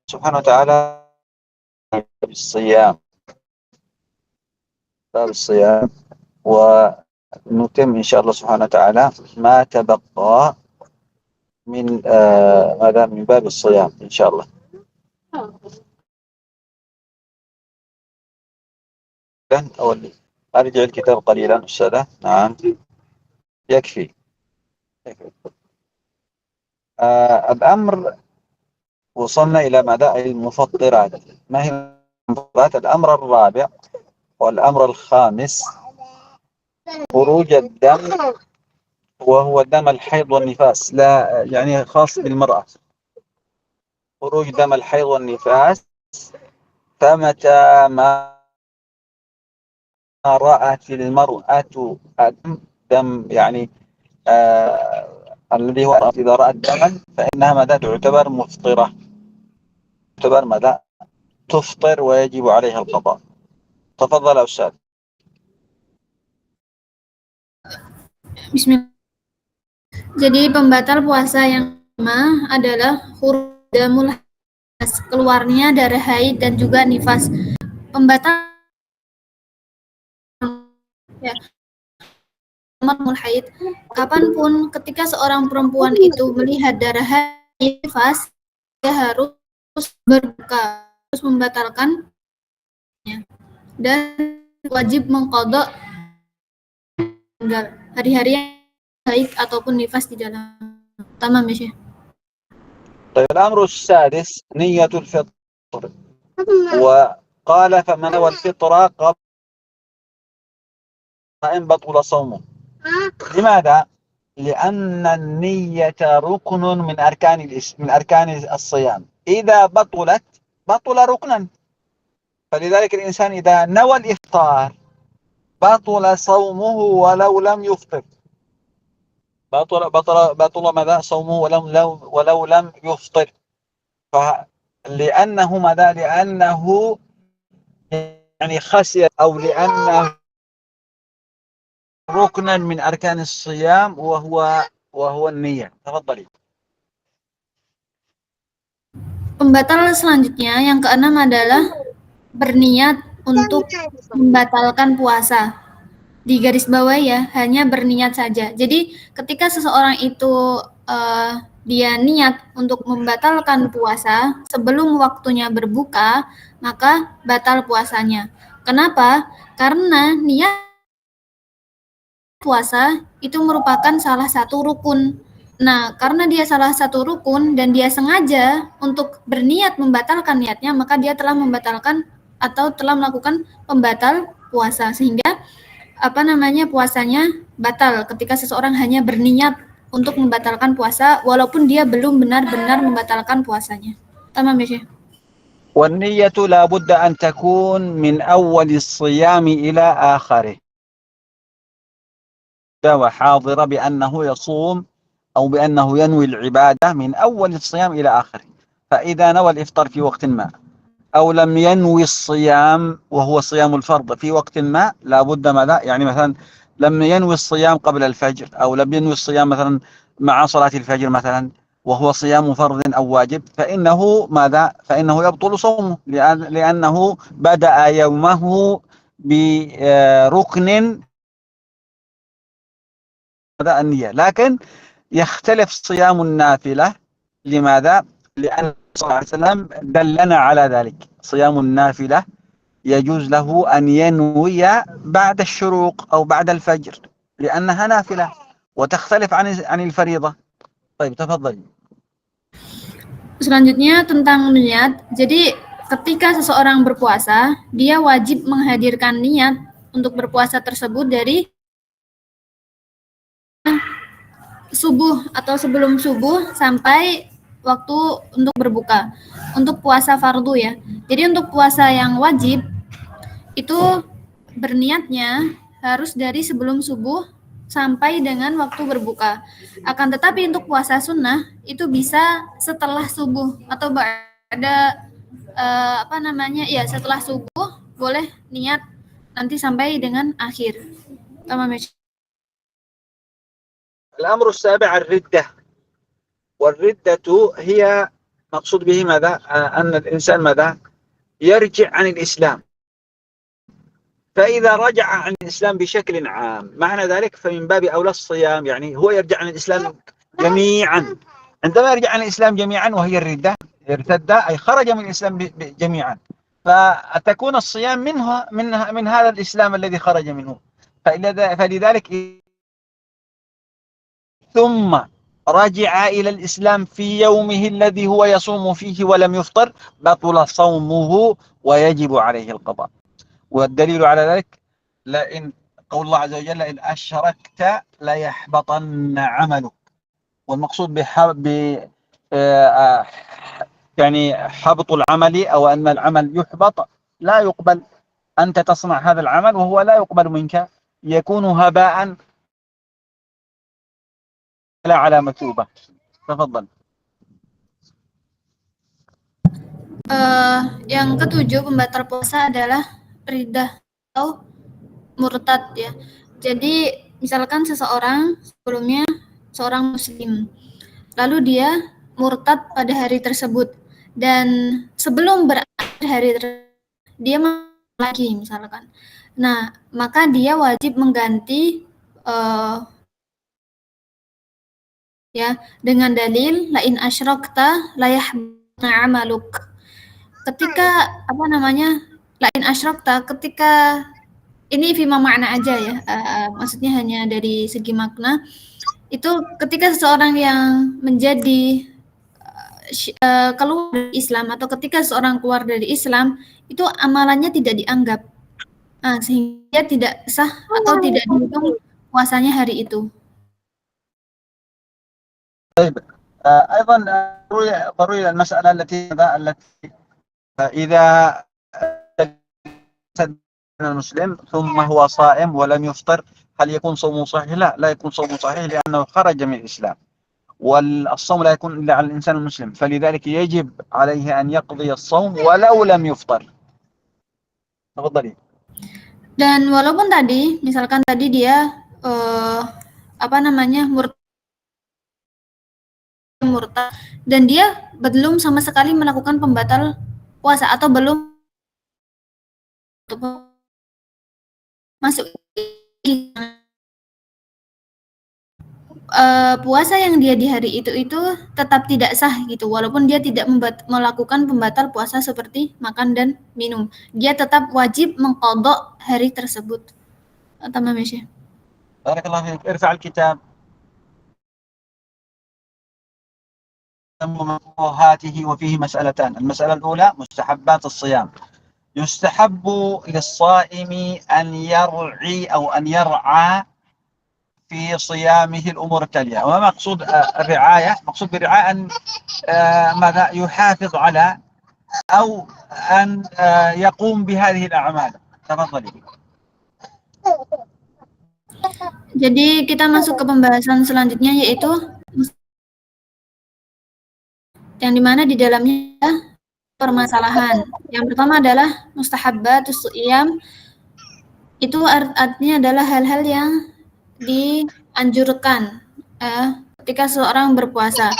سبحانه وتعالى بالصيام باب الصيام، ونتم إن شاء الله سبحانه وتعالى ما تبقى من ماذا من باب الصيام إن شاء الله. أولي أرجع الكتاب قليلا أستاذة. نعم يكفي. الأمر وصلنا إلى ماذا؟ المفطرات. ما هي المفطرات؟ الأمر الرابع والأمر الخامس خروج الدم، وهو دم الحيض والنفاس، لا يعني خاص بالمرأة. خروج دم الحيض والنفاس، فمتى ما رأت المرأة دم يعني الذي هو إذا رأت دما فإنها ماذا؟ تعتبر مفطرة، تعتبر ماذا؟ تفطر ويجب عليها القضاء. تفضل أستاذ. Bismillah. Jadi pembatal puasa yang pertama adalah khurudamul hadas, keluarnya darah haid dan juga nifas. Pembatal ya, mul haid. Kapanpun ketika seorang perempuan itu melihat darah haid nifas, dia harus berbuka, harus membatalkan dan wajib mengqadha hari-hari yang haid ataupun nifas di dalam. Tamam ya, Syekh. طيب الأمر السادس نية الفطر، وقال فمن نوى الفطر قبل إن بطل صومه. لماذا؟ لأن النية ركن من أركان الصيام، إذا بطلت بطل ركنا. فلذلك الإنسان إذا نوى الإفطار بطل صومه ولو لم يفطر. بطل ماذا؟ صومه ولو لم يفطر. لأنه ماذا؟ لأنه يعني خشية أو لأنه ركنا من أركان الصيام وهو النية. تفضلي. Pembatal selanjutnya yang keenam adalah berniat untuk membatalkan puasa. Di garis bawah ya, hanya berniat saja. Jadi ketika seseorang itu dia niat untuk membatalkan puasa sebelum waktunya berbuka, maka batal puasanya. Kenapa? Karena niat puasa itu merupakan salah satu rukun. Nah, karena dia salah satu rukun dan dia sengaja untuk berniat membatalkan niatnya, maka dia telah membatalkan atau telah melakukan pembatal puasa, sehingga puasanya batal ketika seseorang hanya berniat untuk membatalkan puasa walaupun dia belum benar-benar membatalkan puasanya. Tamam ya, Syekh. والنية لا بد أن تكون من أول الصيام إلى آخره، وحاضرة بأنه يصوم أو بأنه ينوي العبادة من أول الصيام إلى آخره. فإذا نوى الإفطار في وقت ما أو لم ينوي الصيام وهو صيام الفرض في وقت ما، لا بد ماذا؟ يعني مثلا لم ينوي الصيام قبل الفجر أو لم ينوي الصيام مثلا مع صلاة الفجر مثلا وهو صيام فرض أو واجب، فإنه ماذا؟ فإنه يبطل صومه، لأنه بدأ يومه بركن النية. لكن يختلف صيام النافلة. لماذا؟ لأن صلى الله عليه وسلم دلنا على ذلك. صيام النافلة يجوز له أن ينوي بعد الشروق أو بعد الفجر لأنها نافلة وتختلف عن الفريضة. طيب تفضل. Selanjutnya tentang niat. Jadi ketika seseorang berpuasa, dia wajib menghadirkan niat untuk berpuasa tersebut dari subuh atau sebelum subuh sampai waktu untuk berbuka. Untuk puasa fardu ya. Jadi untuk puasa yang wajib itu berniatnya harus dari sebelum subuh sampai dengan waktu berbuka. Akan tetapi untuk puasa sunnah itu bisa setelah subuh atau ada setelah subuh boleh niat nanti sampai dengan akhir. Tamam ya. الأمر السابع الردة. والردة هي مقصود به ماذا؟ أن الإنسان ماذا؟ يرجع عن الإسلام. فإذا رجع عن الإسلام بشكل عام معنى ذلك فمن باب أولى الصيام، يعني هو يرجع عن الإسلام جميعا. عندما يرجع عن الإسلام جميعا وهي الردة، ارتد أي خرج من الإسلام جميعا، فتكون الصيام من هذا الإسلام الذي خرج منه. فلذلك ثم رجع إلى الإسلام في يومه الذي هو يصوم فيه ولم يفطر بطل صومه ويجب عليه القضاء. والدليل على ذلك قول الله عز وجل: لئن أشركت ليحبطن عملك. والمقصود يعني حبط العمل أو أن العمل يحبط، لا يقبل. أنت تصنع هذا العمل وهو لا يقبل منك، يكون هباء لا على مثوبة. تفضل. Yang ketujuh, pembatal puasa adalah riddah atau murtad ya. Jadi misalkan seseorang sebelumnya seorang muslim, lalu dia murtad pada hari tersebut, dan sebelum berakhir hari dia lagi misalkan. Nah, maka dia wajib mengganti ya dengan dalil lain asyrakta layahbana amaluk. Ketika lain asyrakta, ketika ini fima makna aja ya, maksudnya hanya dari segi makna, itu ketika seseorang yang menjadi keluar dari Islam atau ketika seorang keluar dari Islam, itu amalannya tidak dianggap, sehingga tidak sah atau tidak dihitung puasanya hari itu. أيضا ضروري المسألة التي إذا المسلم ثم هو صائم ولم يفطر هل يكون صومه صحيح؟ لا يكون صومه صحيح، لأنه خرج من الإسلام، والصوم لا يكون إلا على الإنسان المسلم، فلذلك يجب عليه أن يقضي الصوم ولو لم يفطر. تفضلي. Dan walaupun tadi, misalkan tadi dia murtad dan dia belum sama sekali melakukan pembatal puasa atau belum masuk puasa yang dia di hari itu tetap tidak sah gitu, walaupun dia tidak melakukan pembatal puasa seperti makan dan minum, dia tetap wajib mengqadha hari tersebut. Tamam ya Syekh. Barakallahu fiik. Irfa' al-kitab. مكروهاته وفيه مسألتان. المسألة الأولى مستحبات الصيام. يستحب للصائم أن يرعي أو أن يرعى في صيامه الأمور التالية. وما مقصود الرعاية؟ مقصود بالرعاية أن ماذا؟ يحافظ على أو أن يقوم بهذه الأعمال. تفضلي. Jadi kita masuk ke pembahasan selanjutnya, yaitu yang dimana di dalamnya permasalahan. Yang pertama adalah mustahabbatus shiyam. Itu artinya adalah hal-hal yang dianjurkan ketika seorang berpuasa.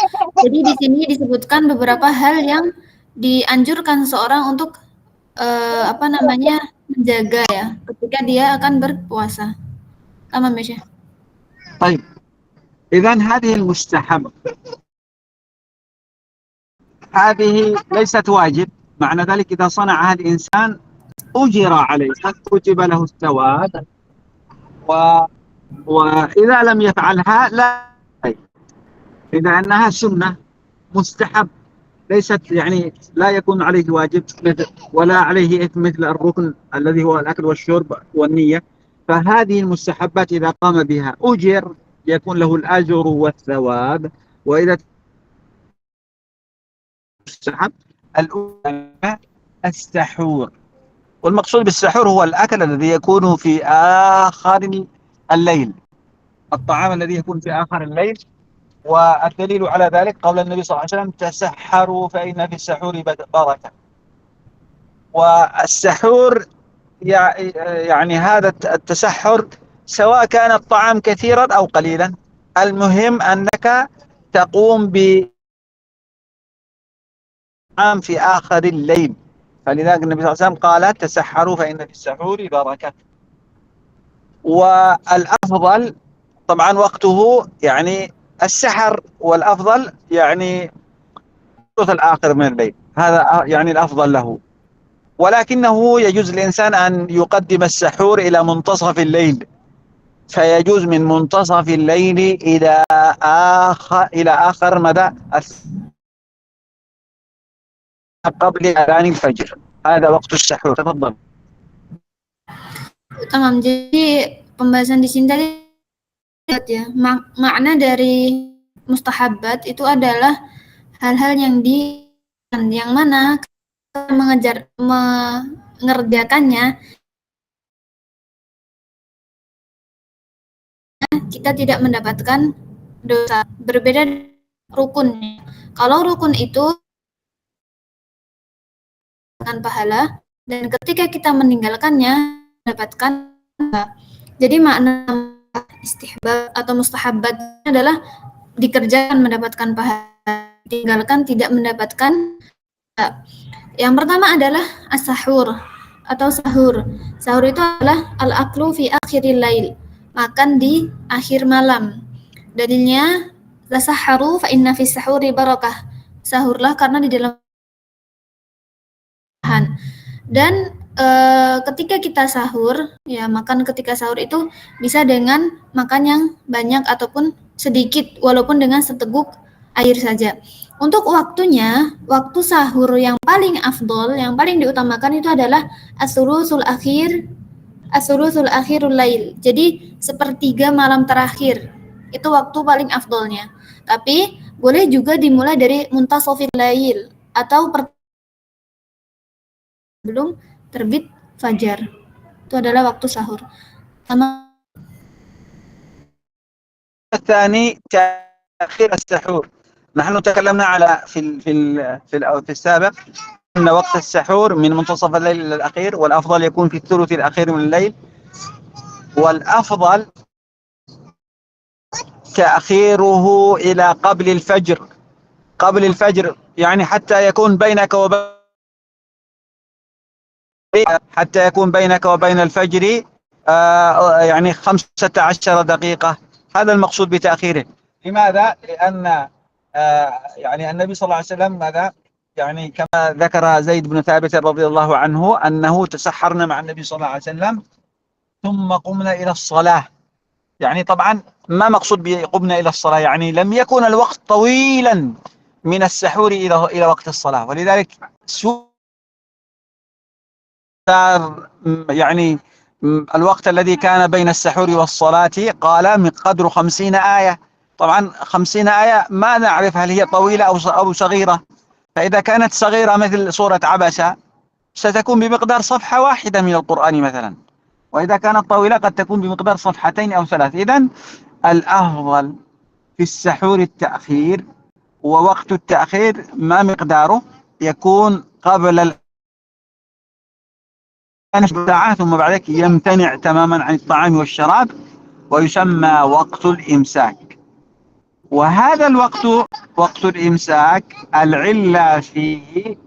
Jadi di sini disebutkan beberapa hal yang dianjurkan seorang untuk menjaga ya ketika dia akan berpuasa. Tamam ya Syekh. طيب. إذن هذه المستحب هذه ليست واجب، معنى ذلك إذا صنعها الإنسان أجر عليها، كتب له الثواب، وإذا لم يفعلها لا، إذا أنها سنة مستحب ليست يعني لا يكون عليه واجب ولا عليه إثم مثل الركن الذي هو الأكل والشرب والنية. فهذه المستحبات إذا قام بها أجر، يكون له الأجر والثواب. وإذا السحب الأولى السحور، والمقصود بالسحور هو الأكل الذي يكون في آخر الليل، الطعام الذي يكون في آخر الليل. والدليل على ذلك قول النبي صلى الله عليه وسلم: تسحروا فإن في السحور بركة. والسحور يعني هذا التسحر سواء كان الطعام كثيرا أو قليلا، المهم أنك تقوم بطعام في آخر الليل، فلذلك النبي صلى الله عليه وسلم قال تسحروا فإن في السحور بركة. والأفضل طبعا وقته يعني السحر، والأفضل يعني الثلث الآخر من الليل، هذا يعني الأفضل له. ولكنه يجوز للإنسان أن يقدم السحور إلى منتصف الليل، فيجوز من منتصف الليل إلى آخر مدى قبل أذان الفجر، هذا وقت السحور. تفضل. Tamam, jadi pembahasan di sini tadi ya, makna dari mustahabat itu adalah hal-hal yang mana mengerjakannya kita tidak mendapatkan dosa. Berbeda rukun. Kalau rukun itu dengan pahala, dan ketika kita meninggalkannya mendapatkan pahala. Jadi makna istihbab atau mustahabat adalah dikerjakan mendapatkan pahala, ditinggalkan tidak mendapatkan pahala. Yang pertama adalah as-sahur atau sahur. Sahur itu adalah al-aklu fi akhiril lail, makan di akhir malam. Dalilnya tasahharu fa inna fis sahuri barakah. Sahurlah karena di dalam dan ketika kita sahur, ya makan ketika sahur itu bisa dengan makan yang banyak ataupun sedikit, walaupun dengan seteguk air saja. Untuk waktunya, waktu sahur yang paling afdol, yang paling diutamakan itu adalah as-sulusul akhirul lail. Jadi sepertiga malam terakhir, itu waktu paling afdolnya. Tapi boleh juga dimulai dari muntasofil lail atau belum terbit fajar. Itu adalah waktu sahur. الثاني تأخير السحور. نحن تكلمنا على في السابق أن وقت السحور من منتصف الليل إلى الأخير، والأفضل يكون في الثلث الأخير من الليل، والأفضل تأخيره إلى قبل الفجر. قبل الفجر يعني حتى يكون بينك وبين الفجر يعني 15 دقيقة. هذا المقصود بتأخيره. لماذا؟ لأن يعني النبي صلى الله عليه وسلم ماذا؟ يعني كما ذكر زيد بن ثابت رضي الله عنه أنه تسحرنا مع النبي صلى الله عليه وسلم ثم قمنا إلى الصلاة. يعني طبعا ما مقصود بقمنا إلى الصلاة؟ يعني لم يكن الوقت طويلا من السحور إلى وقت الصلاة، ولذلك يعني الوقت الذي كان بين السحور والصلاة قال من قدر 50 آية. طبعا 50 آية ما نعرف هل هي طويلة أو صغيرة، فإذا كانت صغيرة مثل سورة عبسة ستكون بمقدار صفحة واحدة من القرآن مثلا، وإذا كانت طويلة قد تكون بمقدار صفحتين أو 3. إذن الأفضل في السحور التأخير، ووقت التأخير ما مقداره؟ يكون قبل ساعة ثم بعد ذلك يمتنع تماما عن الطعام والشراب، ويسمى وقت الإمساك. وهذا الوقت وقت الإمساك العلة فيه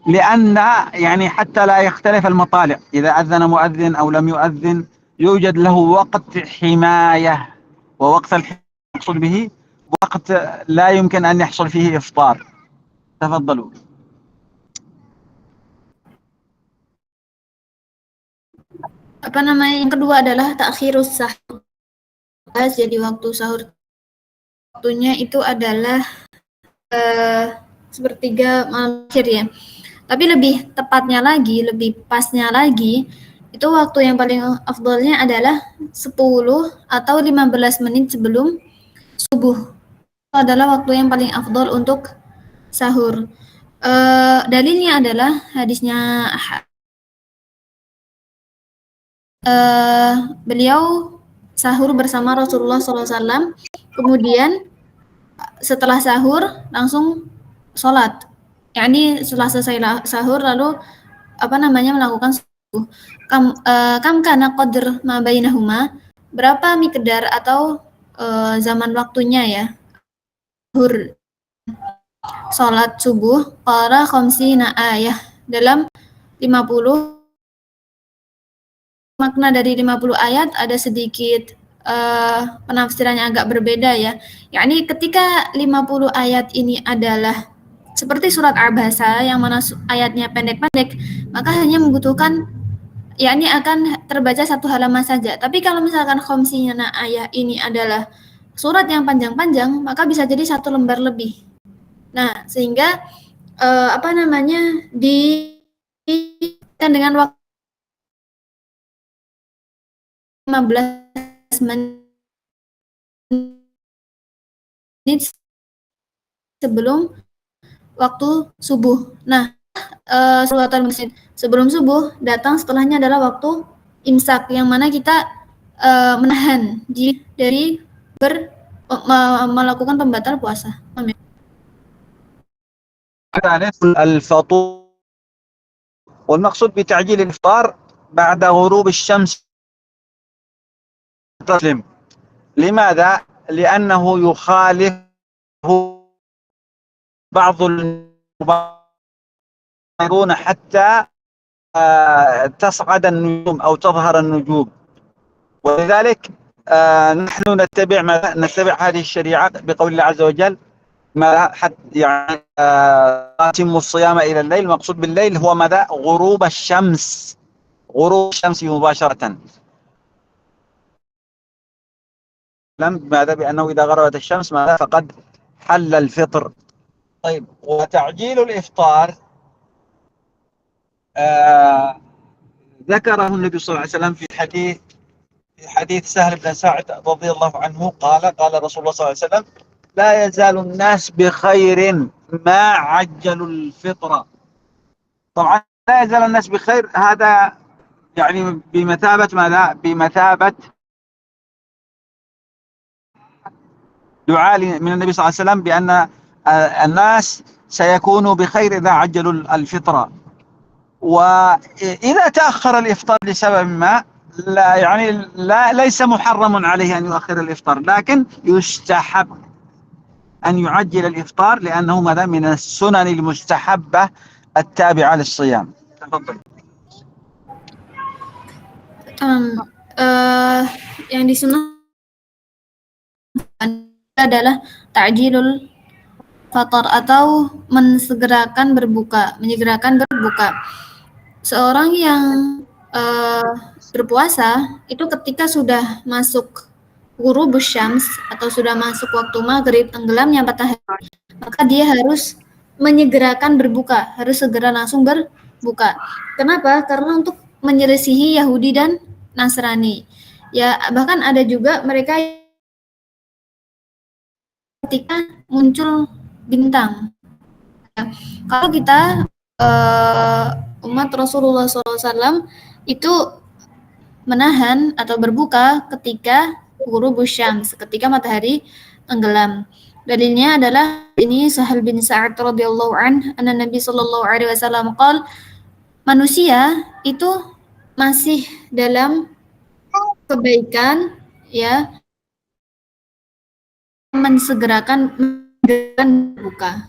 لأن يعني حتى لا يختلف المطالع، إذا أذن مؤذن أو لم يؤذن يوجد له وقت حماية، ووقت الحماية يحصل به وقت لا يمكن أن يحصل فيه إفطار. تفضلوا. Yang kedua adalah ta'khirus sahur. Jadi waktu sahur waktunya itu adalah sepertiga malam akhir ya. Tapi lebih tepatnya lagi, lebih pasnya lagi, itu waktu yang paling afdolnya adalah 10 atau 15 menit sebelum subuh. Itu adalah waktu yang paling afdol untuk sahur. Dalilnya adalah hadisnya beliau sahur bersama Rasulullah SAW, kemudian setelah sahur langsung sholat. Yani setelah selesai sahur lalu melakukan subuh. Kam kana qadr ma bainahuma, berapa miqdar atau zaman waktunya ya Salat subuh qara khamsina ayah dalam 50 makna dari 50 ayat ada sedikit penafsirannya agak berbeda ya. Yakni ketika 50 ayat ini adalah seperti surat Abasa yang mana ayatnya pendek-pendek, maka hanya membutuhkan yakni akan terbaca satu halaman saja. Tapi kalau misalkan khamsina ayat ini adalah surat yang panjang-panjang, maka bisa jadi satu lembar lebih. Nah, sehingga dengan waktu 15 menit sebelum waktu subuh. Nah, salawatan masjid sebelum subuh datang setelahnya adalah waktu imsak yang mana kita menahan diri dari melakukan pembatal puasa. Amin. الفطور والمقصود بتعجيل الإفطار بعد غروب الشمس. لماذا؟ لأنه يخالف بعض المبادرون حتى تصعد النجوم أو تظهر النجوم، ولذلك نحن نتبع هذه الشريعة بقول الله عز وجل ما حتى يعني أتم الصيام إلى الليل. المقصود بالليل هو ماذا؟ غروب الشمس مباشرة. ماذا؟ بأنه إذا غربت الشمس ماذا؟ فقد حل الفطر. طيب، وتعجيل الإفطار ذكره النبي صلى الله عليه وسلم في حديث سهل بن سعد رضي الله عنه قال رسول الله صلى الله عليه وسلم: لا يزال الناس بخير ما عجلوا الفطر. طبعا لا يزال الناس بخير هذا يعني بمثابة ماذا؟ بمثابة دعاء من النبي صلى الله عليه وسلم بأن الناس سيكونوا بخير إذا عجلوا الفطر. وإذا تأخر الإفطار لسبب ما ليس محرم عليه أن يؤخر الإفطار، لكن يستحب أن يعجل الإفطار لأنه ماذا؟ من السنن المستحبة التابعة للصيام. تفضل. Yang disunahkan adalah ta'jilul fatar atau menyegerakan berbuka. Seorang yang berpuasa itu ketika sudah masuk ghurubus syams atau sudah masuk waktu maghrib, tenggelamnya matahari, maka dia harus menyegerakan berbuka, harus segera langsung berbuka. Kenapa? Karena untuk menyelisihi Yahudi dan Nasrani. Ya, bahkan ada juga mereka ketika muncul bintang. Ya, kalau kita umat Rasulullah SAW itu menahan atau berbuka ketika ghurubus syams, ketika matahari tenggelam. Dalilnya adalah ini Sahal bin Sa'ad radhiyallahu anna Nabi sallallahu alaihi wasallam qala, manusia itu masih dalam kebaikan ya mensegerakan berbuka.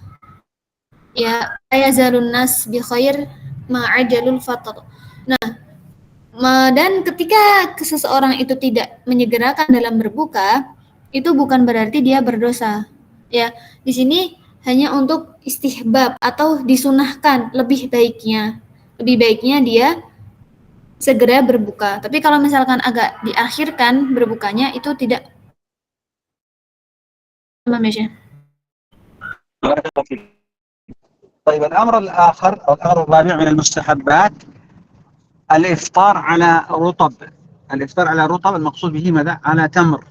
Ya, ayazalun nas bi khair ma'ajalul fatar. Nah, dan ketika seseorang itu tidak menyegerakan dalam berbuka, itu bukan berarti dia berdosa. Ya, di sini hanya untuk istihbab atau disunahkan, lebih baiknya dia segera berbuka. Tapi kalau misalkan agak diakhirkan berbukanya, itu tidak. طيب، الأمر الآخر أو الأمر الرابع من المستحبات الإفطار على رطب. المقصود به ماذا؟ على تمر،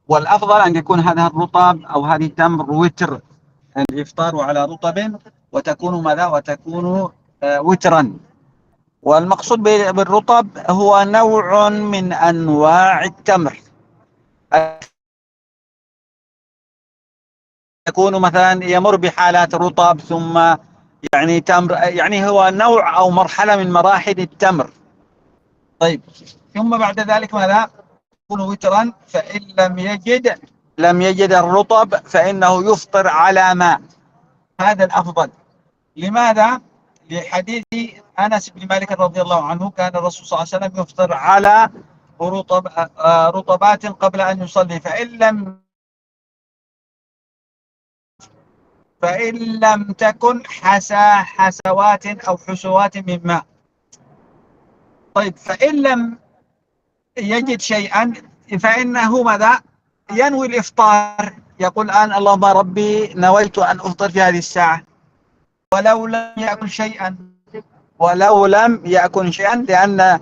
والأفضل أن يكون هذا الرطب أو هذه التمر وتر. الإفطار على رطب وتكون ماذا؟ وتكون وترا. والمقصود بالرطب هو نوع من أنواع التمر، يكون مثلا يمر بحالات رطب ثم يعني تمر، يعني هو نوع أو مرحلة من مراحل التمر. طيب، ثم بعد ذلك ماذا؟ يكون وترا، فإن لم يجد لم يجد الرطب فإنه يفطر على ماء، هذا الأفضل. لماذا؟ لحديث أنس بن مالك رضي الله عنه كان الرسول صلى الله عليه وسلم يفطر على رطبات قبل أن يصلي، فإن لم تكن حسوات أو حسوات من ماء. طيب، فإن لم يجد شيئا فإنه ماذا؟ ينوي الإفطار، يقول الآن اللهم ربي نويت أن أفطر في هذه الساعة ولو لم يأكل شيئا، لأن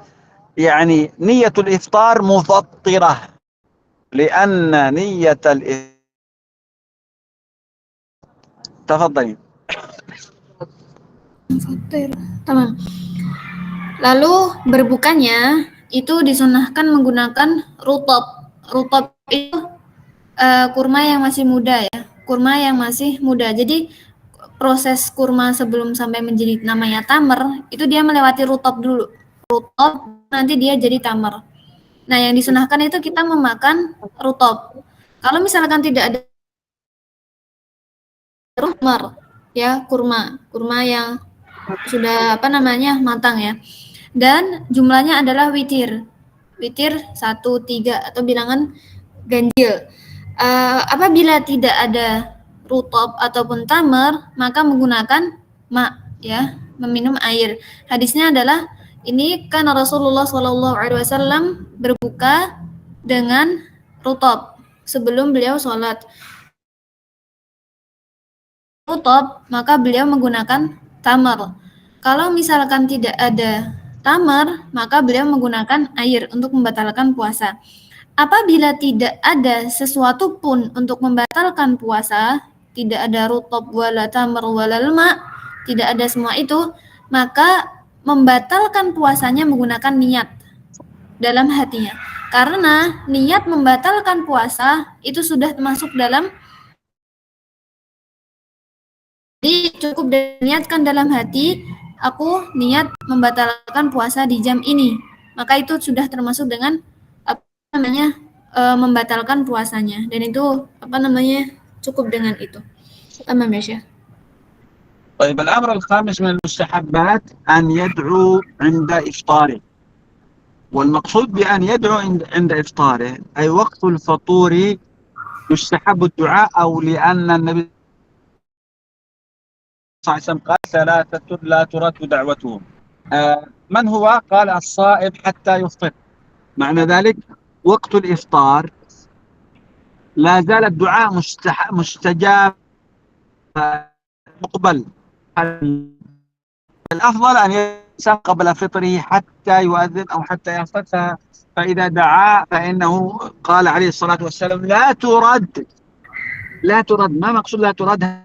يعني نية الإفطار مفطرة، لأن نية الإفطار. تفضلي. Tamam. Lalu berbukanya itu disunahkan menggunakan rutop. Rutop itu kurma yang masih muda ya, kurma yang masih muda. Jadi proses kurma sebelum sampai menjadi namanya tamar itu dia melewati rutop dulu. Rutop nanti dia jadi tamar. Nah, yang disunahkan itu kita memakan rutop. Kalau misalkan tidak ada tamar, ya kurma yang sudah matang ya. Dan jumlahnya adalah witir 1, 3 atau bilangan ganjil. Apabila tidak ada rutop ataupun tamar, maka menggunakan ya, meminum air. Hadisnya adalah ini kan Rasulullah SAW berbuka dengan rutop sebelum beliau sholat. Rutop, maka beliau menggunakan tamar. Kalau misalkan tidak ada tamar, maka beliau menggunakan air untuk membatalkan puasa. Apabila tidak ada sesuatu pun untuk membatalkan puasa, tidak ada rutop wala tamar wala lma, tidak ada semua itu, maka membatalkan puasanya menggunakan niat dalam hatinya. Karena niat membatalkan puasa itu sudah masuk dalam, jadi cukup diniatkan dalam hati, aku niat membatalkan puasa di jam ini, maka itu sudah termasuk dengan membatalkan puasanya, dan itu cukup dengan itu. Tamam ya Syekh. طيب، الأمر الخامس من المستحبات أن يدعو عند إفطاره، والمقصود بأن يدعو عند إفطاره أي وقت الفطور يستحب الدعاء، أو لأن النبي صلى الله عليه وسلم قال 3 لا ترد دعوتهم. من هو؟ قال الصائم حتى يفطر. معنى ذلك وقت الإفطار لا زال الدعاء مستجاب مقبل. الأفضل أن يسام قبل فطره حتى يؤذن أو حتى يفطر، فإذا دعا فإنه قال عليه الصلاة والسلام لا ترد. ما مقصود لا ترد؟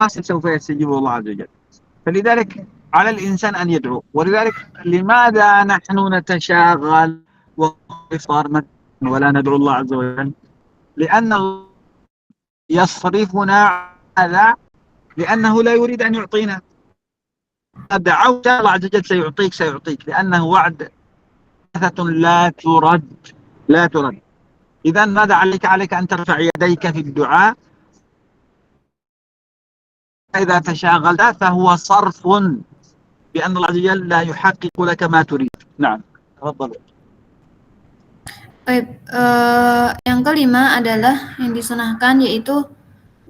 سوف يستجيب الله عز وجل. فلذلك على الإنسان أن يدعو. ولذلك لماذا نحن نتشاغل وقت الإفطار ولا ندعو الله عز وجل؟ لأن يصرفنا هذا، لأنه لا يريد أن يعطينا. دعوت الله عز وجل سيعطيك، لأنه وعد لا ترد. إذا ماذا عليك أن ترفع يديك في الدعاء. إذا تشاغلت فهو صرف بأن الله عز وجل لا يحقق لك ما تريد. نعم، تفضل. Baik, yang kelima adalah yang disunahkan yaitu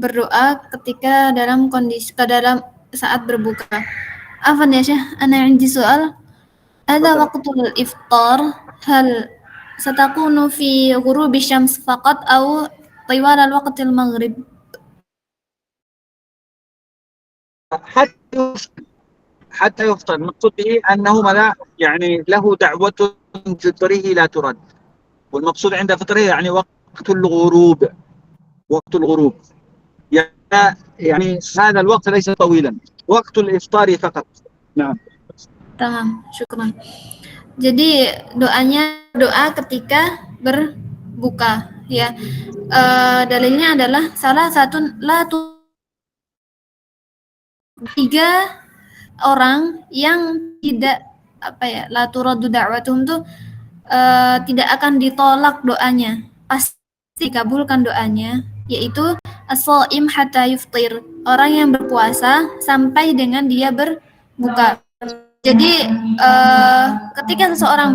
berdoa ketika dalam saat berbuka. Afwan ya Syekh, ana indi soal. Ada waqtul iftar hal satakunu fi ghurubi syams faqat aw طوال الوقت المغرب؟ حتى يفطر. المقصود به أنه ماذا؟ يعني له دعوة فطره لا ترد، والمقصود عند فطره يعني وقت الغروب. يعني هذا الوقت ليس طويلا، وقت الإفطار فقط. نعم. Tamam, syukran. Jadi doa ketika berbuka ya. Dalilnya adalah salah satu 3 orang yang tidak la turaddu da'watuhum tuh tidak akan ditolak doanya. pasti dikabulkan doanya, yaitu as-shaim hatta yuftir, orang yang berpuasa sampai dengan dia berbuka. Jadi ketika seseorang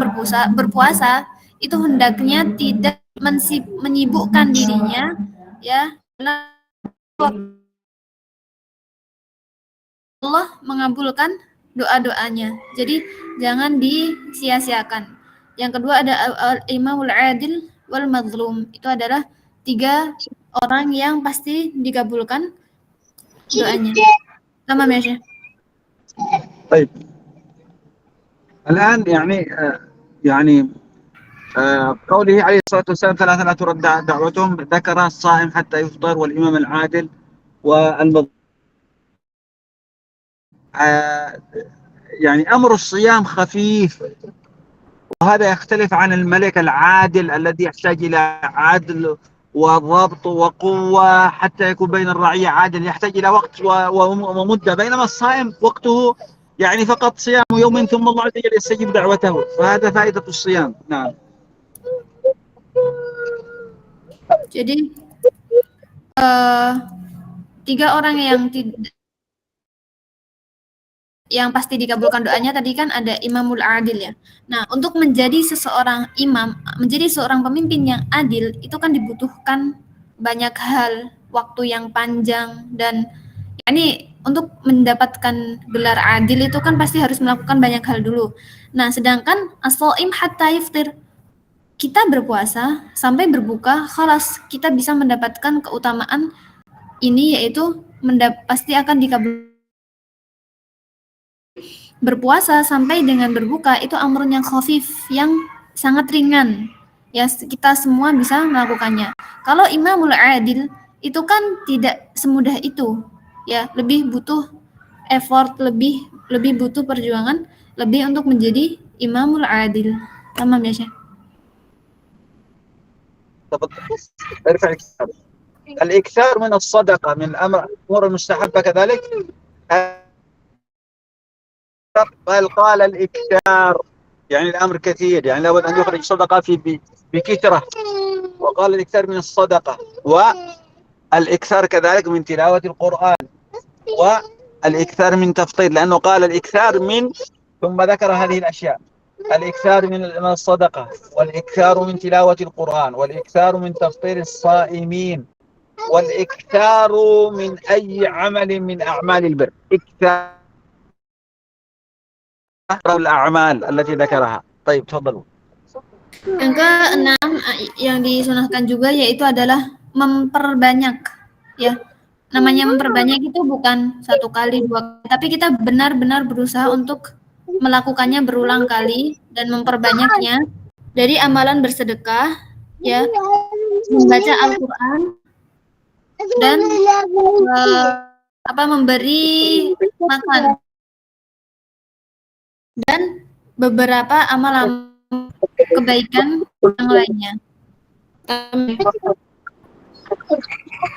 berpuasa itu hendaknya tidak menyibukkan dirinya, ya, Allah mengabulkan doa-doanya. Jadi jangan disia-siakan. Yang kedua ada imamul adil wal mazlum. Itu adalah 3 orang yang pasti dikabulkan doanya. Tamam ya, Syekh. طيب الآن قوله عليه الصلاة والسلام 3 لا ترد دعوتهم، ذكر الصائم حتى يفطر والإمام العادل والمظلوم. يعني أمر الصيام خفيف، وهذا يختلف عن الملك العادل الذي يحتاج إلى عدل وضبط وقوة حتى يكون بين الرعية عادل، يحتاج إلى وقت ومدة، بينما الصائم وقته يعني فقط صيام يوم ثم الله عز وجل يستجيب دعوته، فهذا فائدة الصيام. نعم. Jadi 3 orang yang pasti dikabulkan doanya tadi kan ada imamul adil ya. Nah, untuk menjadi seseorang imam, menjadi seorang pemimpin yang adil itu kan dibutuhkan banyak hal, waktu yang panjang, dan ini untuk mendapatkan gelar adil itu kan pasti harus melakukan banyak hal dulu. Nah, sedangkan as-shaim hatta yuftir, kita berpuasa sampai berbuka, khalas kita bisa mendapatkan keutamaan ini, yaitu pasti akan dikabulkan. Berpuasa sampai dengan berbuka itu amrun yang khafif, yang sangat ringan. Ya, kita semua bisa melakukannya. Kalau imamul adil itu kan tidak semudah itu. Ya, lebih butuh effort, lebih butuh perjuangan lebih untuk menjadi imamul adil. Tamam ya, Syekh. ارفع الكتاب. الإكثار من الصدقة من الأمور المستحبة كذلك، بل قال الإكثار يعني الأمر كثير، يعني لابد أن يخرج صدقة بكثرة، وقال الإكثار من الصدقة، والإكثار كذلك من تلاوة القرآن، والإكثار من تفطير، لأنه قال الإكثار من ثم ذكر هذه الأشياء: الإكثار من الصدقة، والإكثار من تلاوة القرآن، والإكثار من تفطير الصائمين، والإكثار من أي عمل من أعمال البر. إكثار الأعمال التي ذكرها. طيب تفضلوا. Yang keenam yang disunahkan juga yaitu adalah memperbanyak, ya. Namanya memperbanyak itu bukan 1 kali, 2 kali, tapi kita benar-benar berusaha untuk melakukannya berulang kali dan memperbanyaknya dari amalan bersedekah, ya, membaca Al-Qur'an, dan memberi makan, dan beberapa amal kebaikan yang lainnya.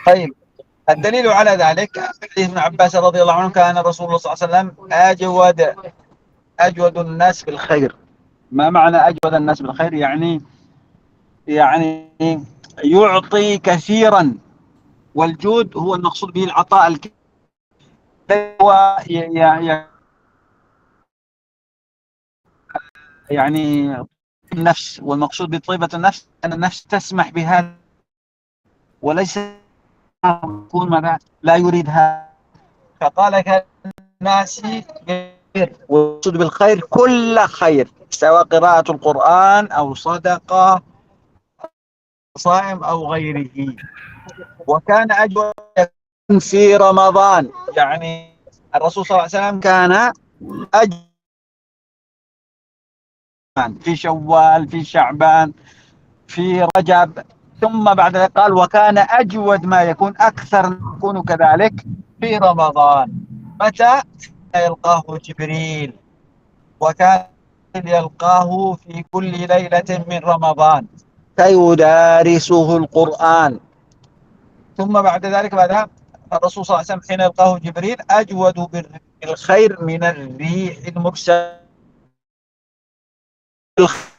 طيب الدليل على ذلك حديث ابن عباس رضي الله عنه: كان رسول الله صلى الله عليه وسلم أجود الناس بالخير. ما معنى أجود الناس بالخير؟ يعني يعطي كثيرا، والجود هو المقصود به العطاء الكثير، يعني النفس، والمقصود بطيبة النفس أن النفس تسمح بهذا، وليس يكون ماذا لا يريدها. فقال كالناس خير، والمقصود بالخير كل خير، سواء قراءة القرآن أو صدقة صائم أو غيره. وكان أجود في رمضان، يعني الرسول صلى الله عليه وسلم كان أجود في شوال، في شعبان، في رجب، ثم بعد ذلك قال: وكان أجود ما يكون، أكثر يكون كذلك في رمضان. متى؟ يلقاه جبريل، وكان يلقاه في كل ليلة من رمضان فيدارسه القرآن. ثم بعد ذلك الرسول صلى الله عليه وسلم حين يلقاه جبريل أجود بالخير من الريح المرسلة،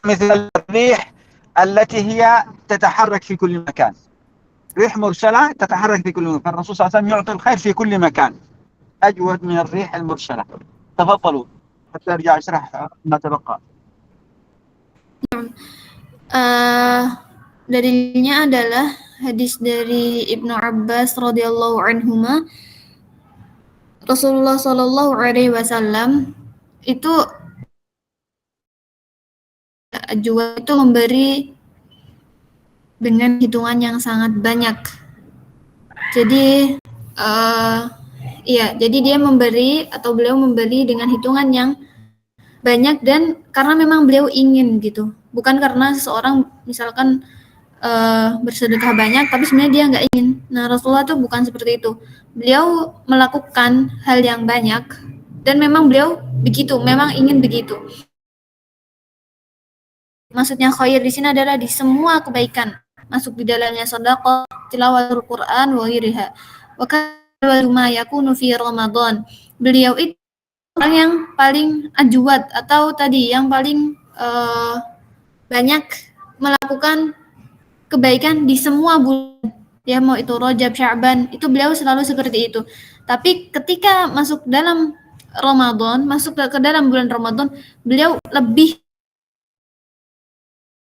مثل الريح التي هي تتحرك في كل مكان. ريح مرسلة تتحرك في كل مكان. الرسول صلى الله عليه وسلم يعطي الخير في كل مكان، أجود من الريح المرسلة. تفضلوا حتى أرجع أشرح ما تبقى. Dalilnya adalah hadis dari Ibnu Abbas radhiyallahu anhuma. Rasulullah Shallallahu Alaihi Wasallam itu memberi dengan hitungan yang sangat banyak. Jadi jadi dia memberi atau beliau memberi dengan hitungan yang banyak dan karena memang beliau ingin gitu, bukan karena seseorang misalkan bersedekah banyak tapi sebenarnya dia nggak ingin. Nah, Rasulullah tuh bukan seperti itu. Beliau melakukan hal yang banyak dan memang beliau begitu, memang ingin begitu. Maksudnya khair di sini adalah di semua kebaikan, masuk di dalamnya sedekah, tilawatul Quran wa ghairiha. Wa kana ma yakunu fi Ramadan. Beliau itu orang yang paling ajwad atau tadi yang paling banyak melakukan kebaikan di semua bulan. Ya, mau itu Rajab, Sya'ban, itu beliau selalu seperti itu. Tapi ketika masuk dalam Ramadan, masuk ke dalam bulan Ramadan, beliau lebih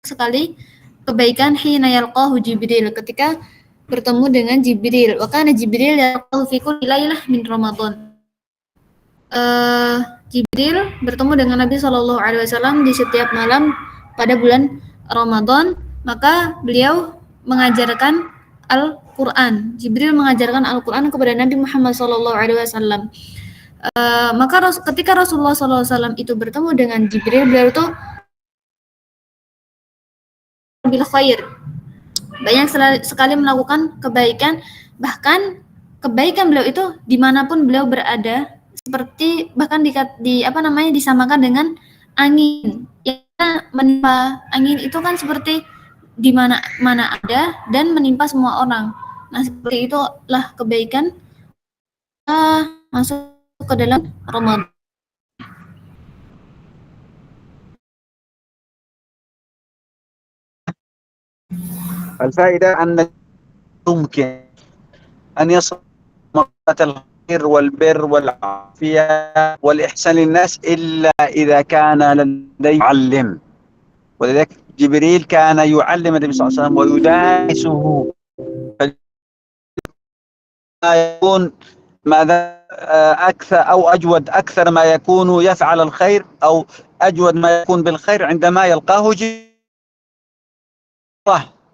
sekali kebaikan hina yalqahu Jibril, ketika bertemu dengan Jibril. Wa kana Jibril yalqahu fi kulli lailah min Ramadan. Jibril bertemu dengan Nabi Shallallahu Alaihi Wasallam di setiap malam pada bulan Ramadan, maka beliau mengajarkan Al-Quran. Jibril mengajarkan Al-Quran kepada Nabi Muhammad Shallallahu Alaihi Wasallam. Maka ketika Rasulullah Shallallahu Alaihi Wasallam itu bertemu dengan Jibril, beliau itu bil khair, banyak sekali melakukan kebaikan, bahkan kebaikan beliau itu dimanapun beliau berada, seperti bahkan disamakan dengan angin yang menimpa. Angin itu kan seperti di mana ada dan menimpa semua orang. Nah, seperti itulah kebaikan masuk ke dalam Ramadan. الفائدة أن يمكن أن يصل مرتبة الخير والبر والعافية والإحسان للناس إلا إذا كان لديه معلم. ولذلك جبريل كان يعلم النبي صلى الله عليه وسلم ويدارسه. يكون ماذا أكثر أو أجود، أكثر ما يكون يفعل الخير أو أجود ما يكون بالخير عندما يلقاه جبريل.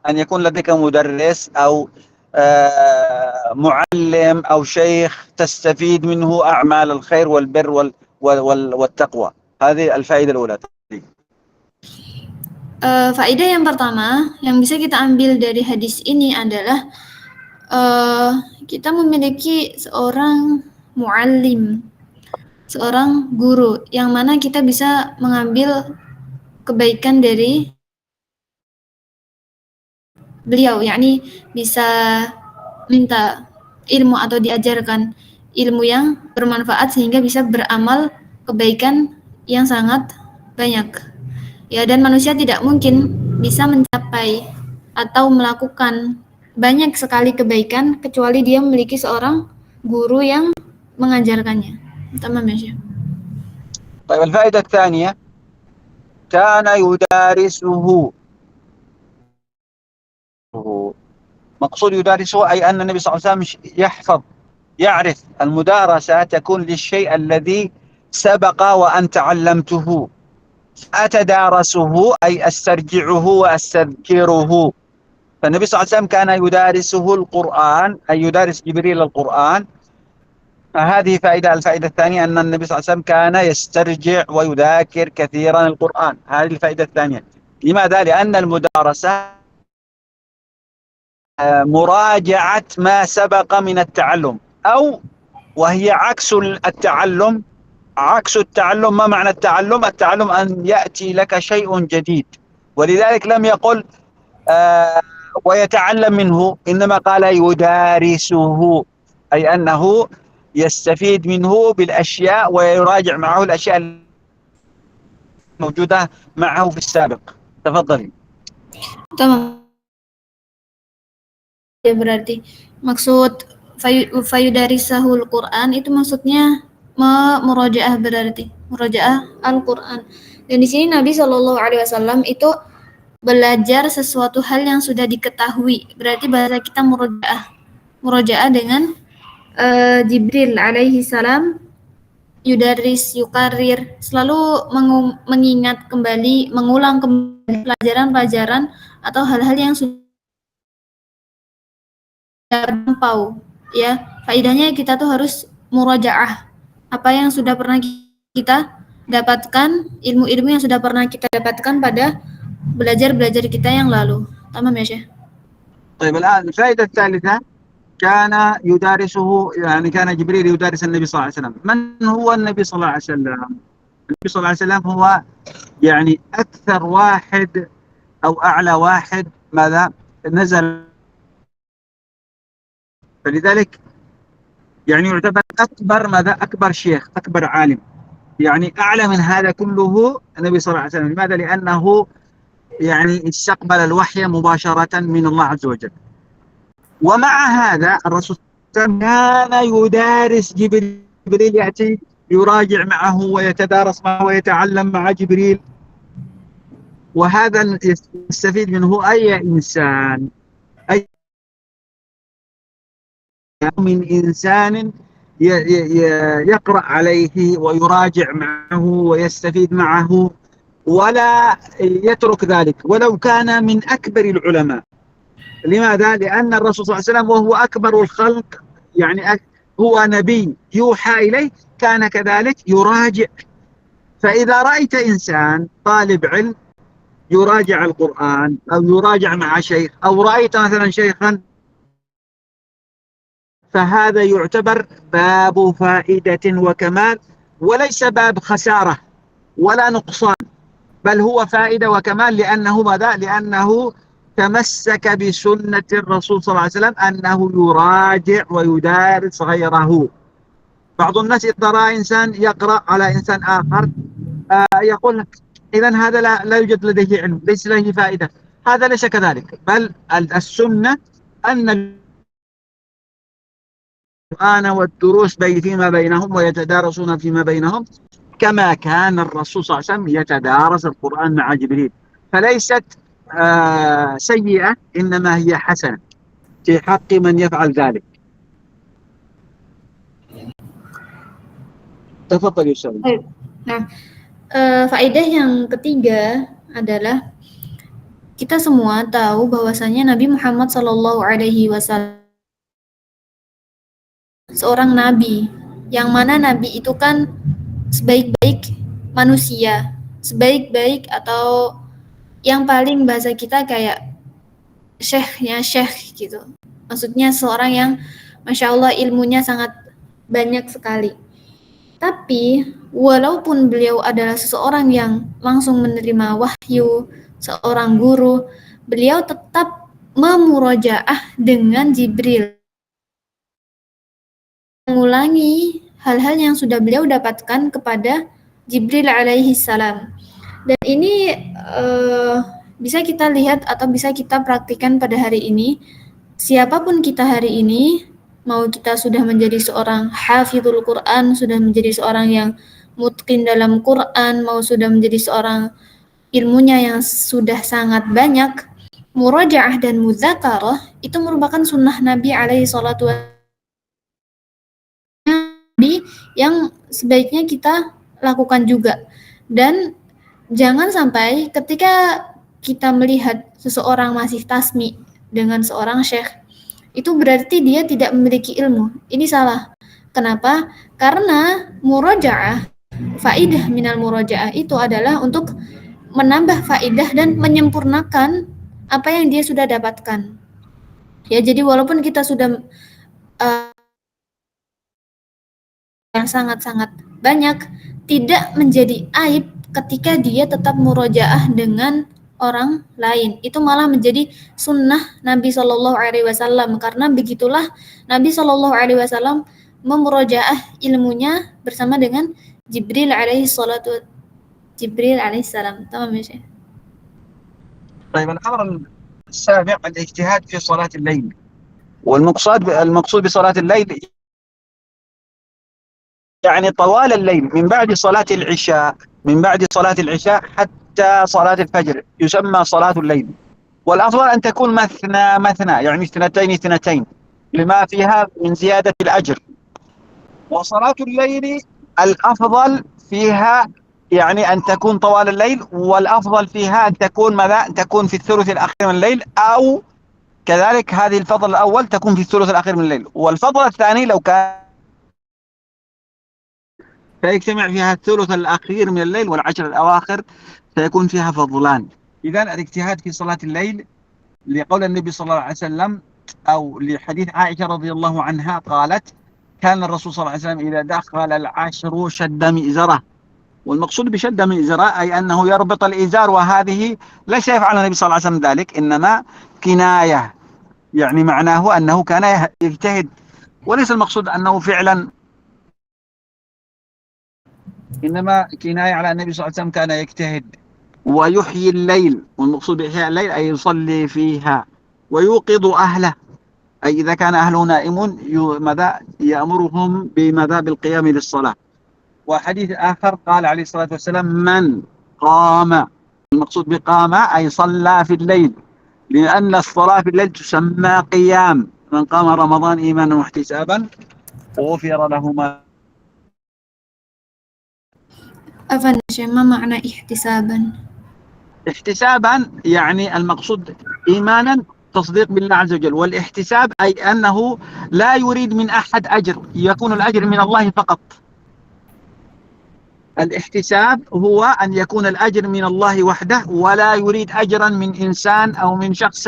أن يكون لديك مدرس أو معلم أو شيخ تستفيد منه أعمال الخير والبر والتقوى. هذه الفائدة الأولى. Faedah yang pertama yang bisa kita ambil dari hadis ini adalah kita memiliki seorang muallim, seorang guru, yang mana kita bisa mengambil kebaikan dari beliau, yakni bisa minta ilmu atau diajarkan ilmu yang bermanfaat sehingga bisa beramal kebaikan yang sangat banyak. Ya, dan manusia tidak mungkin bisa mencapai atau melakukan banyak sekali kebaikan kecuali dia memiliki seorang guru yang mengajarkannya. Tamam ya, Syekh. طيب الفائدة الثانية كان يدارسه. مقصود يدارسه أي أن النبي صلى الله عليه وسلم يعرف المدارسة تكون للشيء الذي سبق وأن تعلمته. أتدارسه أي أسترجعه وأستذكره. فالنبي صلى الله عليه وسلم كان يدارسه القرآن، أي يدارس جبريل القرآن. هذه الفائدة الثانية أن النبي صلى الله عليه وسلم كان يسترجع ويذاكر كثيرا القرآن. هذه الفائدة الثانية. لماذا؟ لأن المدارسة مراجعة ما سبق من التعلم، أو وهي عكس التعلم. عكس التعلم، ما معنى التعلم؟ التعلم أن يأتي لك شيء جديد، ولذلك لم يقل ويتعلم منه، إنما قال يدارسه، أي أنه يستفيد منه بالأشياء ويراجع معه الأشياء الموجودة معه في السابق. تفضلي. Tamam. Ya berarti maksud fayudarisahul Quran itu maksudnya murojaah, berarti murojaah Al-Quran. Dan di sini Nabi Shallallahu Alaihi Wasallam itu belajar sesuatu hal yang sudah diketahui. Berarti bahasa kita murojaah dengan Jibril alaihi salam, yudaris yukarir, selalu mengingat kembali, mengulang kembali pelajaran-pelajaran atau hal-hal yang sudah terlampau, ya. Faedahnya kita tuh harus murojaah apa yang sudah pernah kita dapatkan, ilmu-ilmu yang sudah pernah kita dapatkan pada belajar kita yang lalu. Tamam ya, Syekh? طيب الآن الفائدة الثالثة كان يدارسه، يعني كان جبريل يدارس النبي صلى الله عليه وسلم. من هو النبي صلى الله عليه وسلم؟ النبي صلى الله عليه وسلم هو يعني أكثر واحد أو أعلى واحد ماذا نزل، فلذلك يعني يعتبر أكبر ماذا أكبر شيخ، أكبر عالم، يعني أعلى من هذا كله النبي صلى الله عليه وسلم. لماذا؟ لأنه يعني استقبل الوحي مباشرة من الله عز وجل. ومع هذا الرسول كان يدارس جبريل يأتي يراجع معه ويتدارس معه ويتعلم مع جبريل. وهذا يستفيد منه أي إنسان، أي من إنسان يقرأ عليه ويراجع معه ويستفيد معه ولا يترك ذلك ولو كان من أكبر العلماء. لماذا؟ لأن الرسول صلى الله عليه وسلم وهو أكبر الخلق، يعني هو نبي يوحى إليه، كان كذلك يراجع. فإذا رأيت إنسان طالب علم يراجع القرآن أو يراجع مع شيخ، أو رأيت مثلا شيخا، فهذا يعتبر باب فائدة وكمال، وليس باب خسارة ولا نقصان، بل هو فائدة وكمال. لأنه ماذا؟ لأنه تمسك بسنة الرسول صلى الله عليه وسلم أنه يراجع ويدارس غيره. بعض الناس إذا رأى إنسان يقرأ على إنسان آخر يقول لك إذن هذا لا يوجد لديه علم، ليس له فائدة. هذا ليس كذلك، بل السنة أن القرآن والدروس فيما بينهم ويتدارسون فيما بينهم كما كان الرسول صلى الله عليه وسلم يتدارس القرآن مع جبريل. فليست سيئة، إنما هي حسنة في حق من يفعل ذلك. تفضل يا أستاذ. Nah, faedah yang ketiga adalah kita semua tahu bahwasanya Nabi Muhammad Shallallahu Alaihi Wasallam seorang nabi, yang mana nabi itu kan sebaik-baik manusia, sebaik-baik atau yang paling bahasa kita kayak syekhnya syekh gitu. Maksudnya seorang yang Masya Allah ilmunya sangat banyak sekali. Tapi walaupun beliau adalah seseorang yang langsung menerima wahyu, seorang guru, beliau tetap memurojaah dengan Jibril, mengulangi hal-hal yang sudah beliau dapatkan kepada Jibril alaihi salam. Dan ini bisa kita lihat atau bisa kita praktikkan pada hari ini. Siapapun kita hari ini, mau kita sudah menjadi seorang hafizul Quran, sudah menjadi seorang yang mutqin dalam Quran, mau sudah menjadi seorang ilmunya yang sudah sangat banyak, murojaah dan muzakarah itu merupakan sunnah Nabi alaihi salatu yang sebaiknya kita lakukan juga. Dan jangan sampai ketika kita melihat seseorang masih tasmi dengan seorang syekh, itu berarti dia tidak memiliki ilmu. Ini salah. Kenapa? Karena murojaah, faidah minal murojaah itu adalah untuk menambah faidah dan menyempurnakan apa yang dia sudah dapatkan. Ya, jadi walaupun kita sudah yang sangat-sangat banyak, tidak menjadi aib ketika dia tetap murojaah dengan orang lain. Itu malah menjadi sunnah Nabi Shallallahu Alaihi Wasallam, karena begitulah Nabi Shallallahu Alaihi Wasallam memurojaah ilmunya bersama dengan Jibril alaihi salam. Tamam ya, Syekh? طيب الأمر السابع الاجتهاد في صلاة الليل. والمقصود بصلاة الليل يعني طوال الليل من بعد صلاة العشاء حتى صلاة الفجر يسمى صلاة الليل. والأفضل أن تكون مثنى مثنى، يعني اثنتين اثنتين، لما فيها من زيادة الأجر. وصلاة الليل الأفضل فيها يعني أن تكون طوال الليل، والأفضل فيها أن تكون ماذا؟ تكون في الثلث الأخير من الليل، أو كذلك هذه الفضل الأول تكون في الثلث الأخير من الليل، والفضل الثاني لو كان فيجتمع فيها الثلث الأخير من الليل والعشر الأواخر سيكون فيها فضلان. إذا الاجتهاد في صلاة الليل لقول النبي صلى الله عليه وسلم، أو لحديث عائشة رضي الله عنها قالت: كان الرسول صلى الله عليه وسلم إذا دخل العشر شد مئزره. والمقصود بشد مئزره أي أنه يربط الإزار، وهذه ليس يفعل النبي صلى الله عليه وسلم ذلك، إنما كناية، يعني معناه أنه كان يجتهد، وليس المقصود أنه فعلا، إنما كناية على النبي صلى الله عليه وسلم كان يجتهد ويحيي الليل. والمقصود بإحياء الليل أي يصلي فيها ويوقظ أهله، أي إذا كان أهله نائمون ماذا يأمرهم بماذا؟ بالقيام للصلاة. وحديث آخر قال عليه الصلاة والسلام: من قام، المقصود بقام أي صلى في الليل، لأن الصلاة في الليل تسمى قيام. من قام رمضان إيمانا واحتسابا غفر له ما. أفن ما معنى احتسابا؟ احتسابا يعني المقصود إيمانا تصديق بالله عز وجل، والاحتساب أي أنه لا يريد من أحد أجر، يكون الأجر من الله فقط. الاحتساب هو أن يكون الأجر من الله وحده، ولا يريد أجرا من إنسان أو من شخص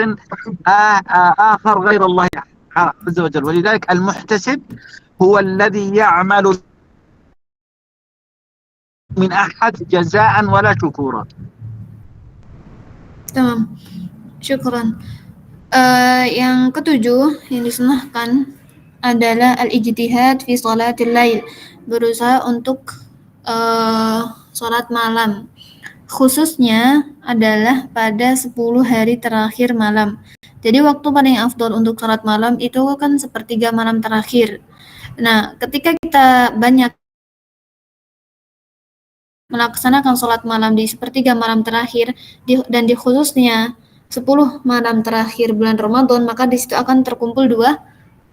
آخر غير الله عز وجل. ولذلك المحتسب هو الذي يعمل من أحد جزاء ولا شكورا. Tamam, syukran. Yang ketujuh yang disunahkan adalah al-ijtihad fi salatil lail, berusaha untuk salat malam, khususnya adalah pada 10 hari terakhir malam. Jadi waktu paling afdol untuk salat malam itu kan sepertiga malam terakhir. Nah, ketika kita banyak melaksanakan sholat malam di sepertiga malam terakhir dan di khususnya 10 malam terakhir bulan Ramadan, maka di situ akan terkumpul dua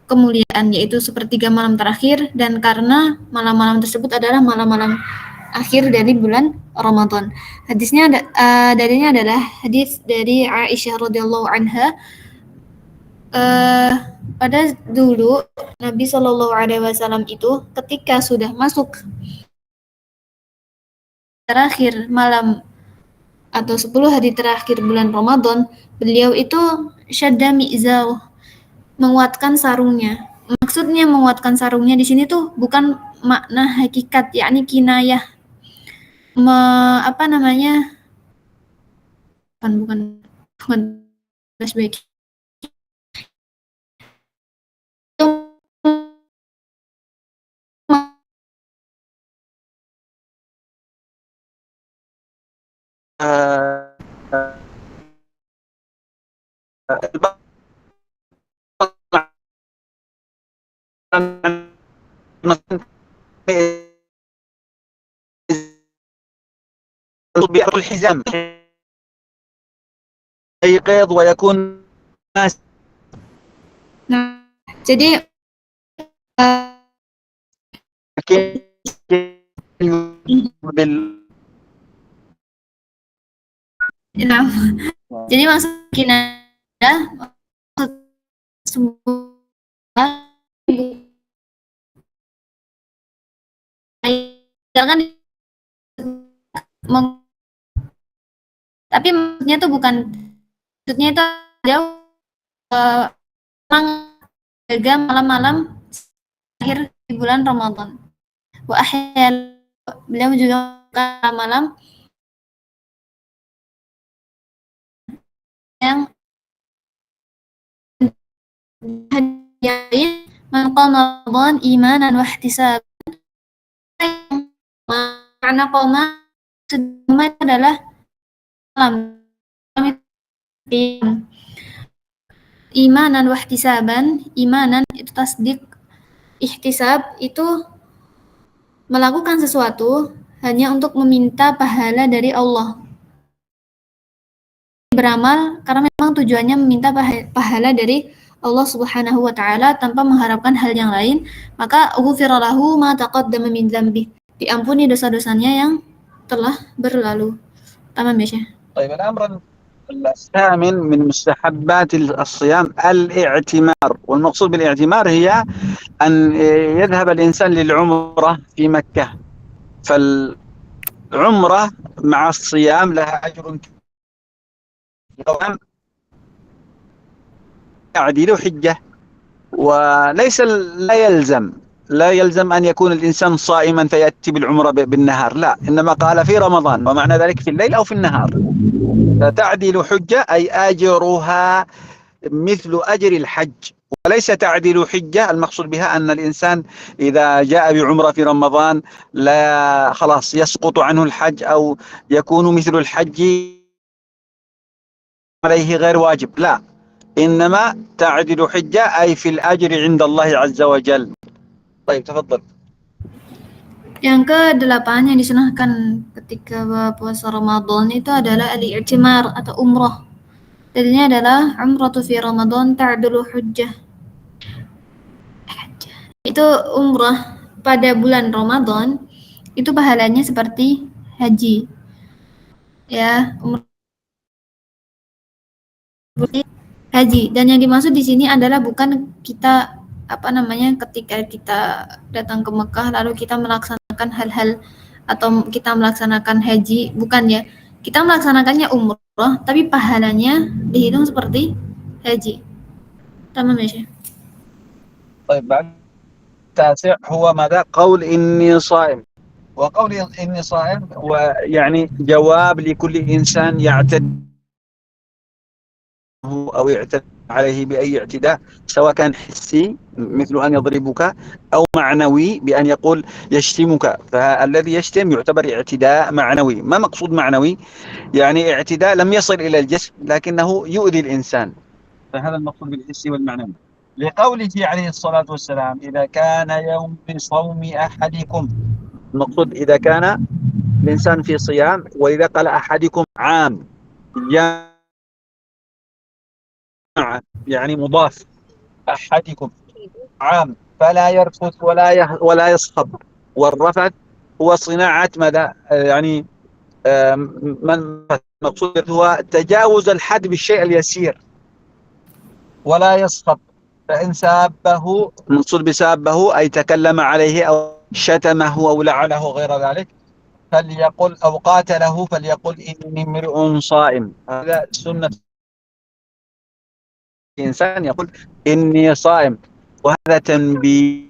kemuliaan, yaitu sepertiga malam terakhir, dan karena malam-malam tersebut adalah malam-malam akhir dari bulan Ramadan. Hadisnya darinya adalah hadis dari Aisyah radhiyallahu anha. Pada dulu Nabi Shallallahu Alaihi Wasallam itu ketika sudah masuk terakhir malam atau 10 hari terakhir bulan Ramadan, beliau itu syadda mi'zau, menguatkan sarungnya. Maksudnya menguatkan sarungnya di sini tuh bukan makna hakikat, yakni kinayah. Apa namanya? Bukan flashback. الحزام يقيض ويكون ناس. Nah, jadi nah, jadi maksud kinayah misalkan tapi maksudnya itu bukan, maksudnya itu jauh jaga malam-malam akhir di bulan Ramadan. Wa ahyal, beliau juga malam yang hadirin man qama Ramadan imanan wa ihtisaban. Karena qama adalah malam Imanan wahtisaban, imanan itu tasdik, ihtisab itu melakukan sesuatu hanya untuk meminta pahala dari Allah. Beramal karena memang tujuannya meminta pahala dari Allah Subhanahu wa taala tanpa mengharapkan hal yang lain, maka ghufira lahu ma taqaddama min dzambi. Diampuni dosa-dosanya yang telah berlalu. Tamam ya, Syekh. طيب الأمر الثامن من مستحبات الصيام الاعتمار، والمقصود بالاعتمار هي أن يذهب الإنسان للعمرة في مكة، فالعمرة مع الصيام لها أجر يعدل حجة، وليس لا يلزم أن يكون الإنسان صائما فيأتي بالعمرة بالنهار، لا، إنما قال في رمضان، ومعنى ذلك في الليل أو في النهار. فتعدل حجة أي أجرها مثل أجر الحج، وليس تعديل حجة المقصود بها أن الإنسان إذا جاء بعمرة في رمضان لا خلاص يسقط عنه الحج أو يكون مثل الحج عليه غير واجب، لا، إنما تعدل حجة أي في الأجر عند الله عز وجل. طيب تفضل. Yang ke-8 yang disunahkan ketika puasa Ramadan itu adalah al-i'timar atau umrah. Dalilnya adalah umratu fi Ramadan ta'dulu hujjah. Itu umrah pada bulan Ramadan itu pahalanya seperti haji. Ya, umrah haji. Dan yang dimaksud di sini adalah bukan kita ketika kita datang ke Mekah lalu kita melaksanakan hal-hal atau kita melaksanakan haji, bukan ya. Kita melaksanakannya umrah, tapi pahalanya dihitung seperti haji. Tamam ya, Syekh. طيب بعد التاسع هو ماذا؟ قول إني صائم. وقول إني صائم ويعني جواب لكل إنسان يعتد أو يعتد عليه بأي اعتداء، سواء كان حسي مثل أن يضربك أو معنوي بأن يقول يشتمك، فالذي يشتم يعتبر اعتداء معنوي. ما مقصود معنوي؟ يعني اعتداء لم يصل إلى الجسم لكنه يؤذي الإنسان، فهذا المقصود بالحسي والمعنوي. لقوله عليه الصلاة والسلام إذا كان يوم صوم أحدكم، المقصود إذا كان الإنسان في صيام، وإذا قال أحدكم عام يعني مضاف، أحدكم عام، فلا يرفث ولا يصخب. والرفث هو صناعة ماذا؟ يعني من مقصود هو تجاوز الحد بالشيء اليسير. ولا يصخب، فإن سابه، المقصود بسابه أي تكلم عليه أو شتمه أو لعنه غير ذلك، فليقل أو قاتله فليقل إني امرؤ صائم. هذا سنة الإنسان يقول إني صائم. وهذا تنبيه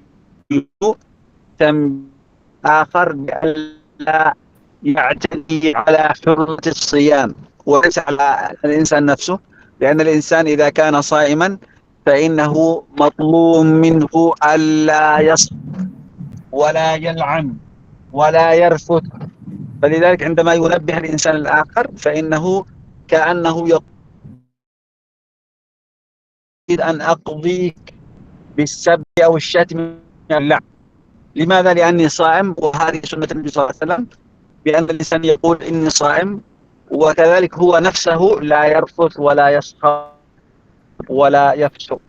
آخر بألا يعتدي على حرمة الصيام وليس على الإنسان نفسه، لأن الإنسان إذا كان صائما فإنه مطلوب منه ألا يصب ولا يلعن ولا يرفث. فلذلك عندما ينبه الإنسان الآخر فإنه كأنه يريد أن أقضيك بالسب أو الشتم واللعن. لماذا؟ لأني صائم، وهذه سنة النبي صلى الله عليه وسلم بأن الإنسان يقول إني صائم، وكذلك هو نفسه لا يرفث ولا يسخط ولا يفسق.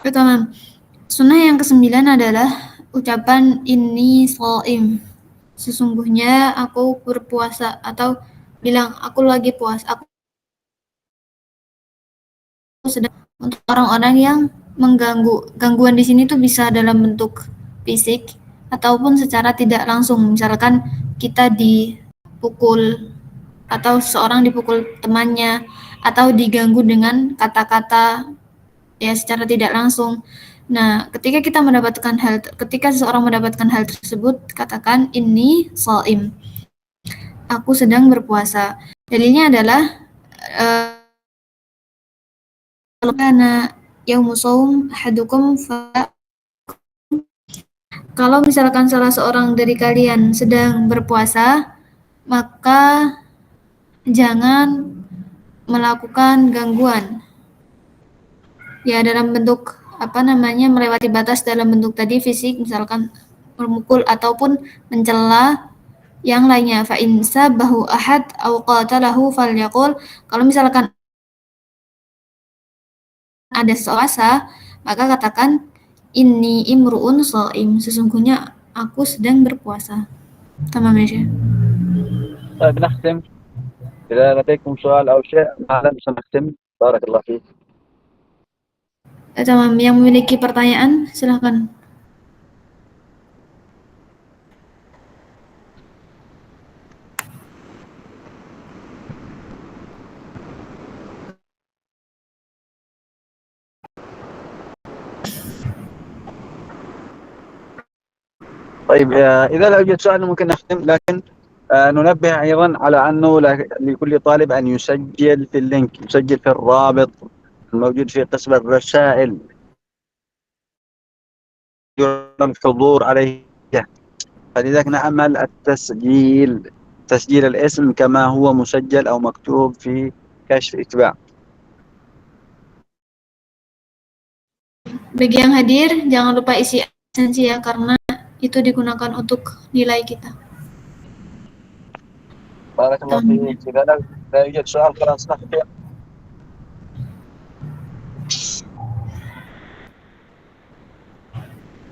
Pertama, sunnah yang ke-9 adalah ucapan inni shaim. Sesungguhnya aku berpuasa, atau bilang aku lagi puasa. Aku sedang, untuk orang-orang yang mengganggu. Gangguan di sini tuh bisa dalam bentuk fisik ataupun secara tidak langsung. Misalkan kita dipukul atau seorang dipukul temannya atau diganggu dengan kata-kata ya secara tidak langsung. Nah, ketika seseorang mendapatkan hal tersebut, katakan ini shaim. Aku sedang berpuasa. Dalilnya adalah kana yaumu shaum ahadukum fa, kalau misalkan salah seorang dari kalian sedang berpuasa, maka jangan melakukan gangguan. Ya, dalam bentuk melewati batas dalam bentuk tadi fisik, misalkan memukul ataupun mencela yang lainnya. Fa in sabahu ahad aw qatalahu falyaqul, kalau misalkan ada seseorang, maka katakan inni imru'un shaim, sesungguhnya aku sedang berpuasa. Tamam ya Syekh. طيب نختم. إذا لديكم سؤال أو شيء معنا سنختم. بارك الله فيك. Tamam, yang memiliki pertanyaan silakan. طيب إذا لا يوجد سؤال ممكن نختم، لكن ننبه أيضا على أنه لكل طالب أن يسجل في اللينك، يسجل في الرابط الموجود في قسم الرسائل الحضور عليه. فلذلك نعمل تسجيل الاسم كما هو مسجل أو مكتوب في كشف إتباع. Bagi yang hadir, jangan lupa isi absensi ya, karena itu digunakan untuk nilai kita. بارك الله فيك. إذا لا يوجد سؤال خلاص نختم.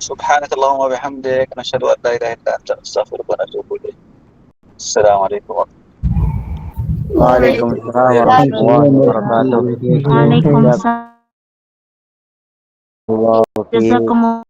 سبحانك اللهم وبحمدك، نشهد أن لا إله إلا أنت، نستغفرك ونتوب إليك. السلام عليكم ورحمة الله. وعليكم السلام ورحمة الله وبركاته. Waalaikumsalam. الله Jazakumullah.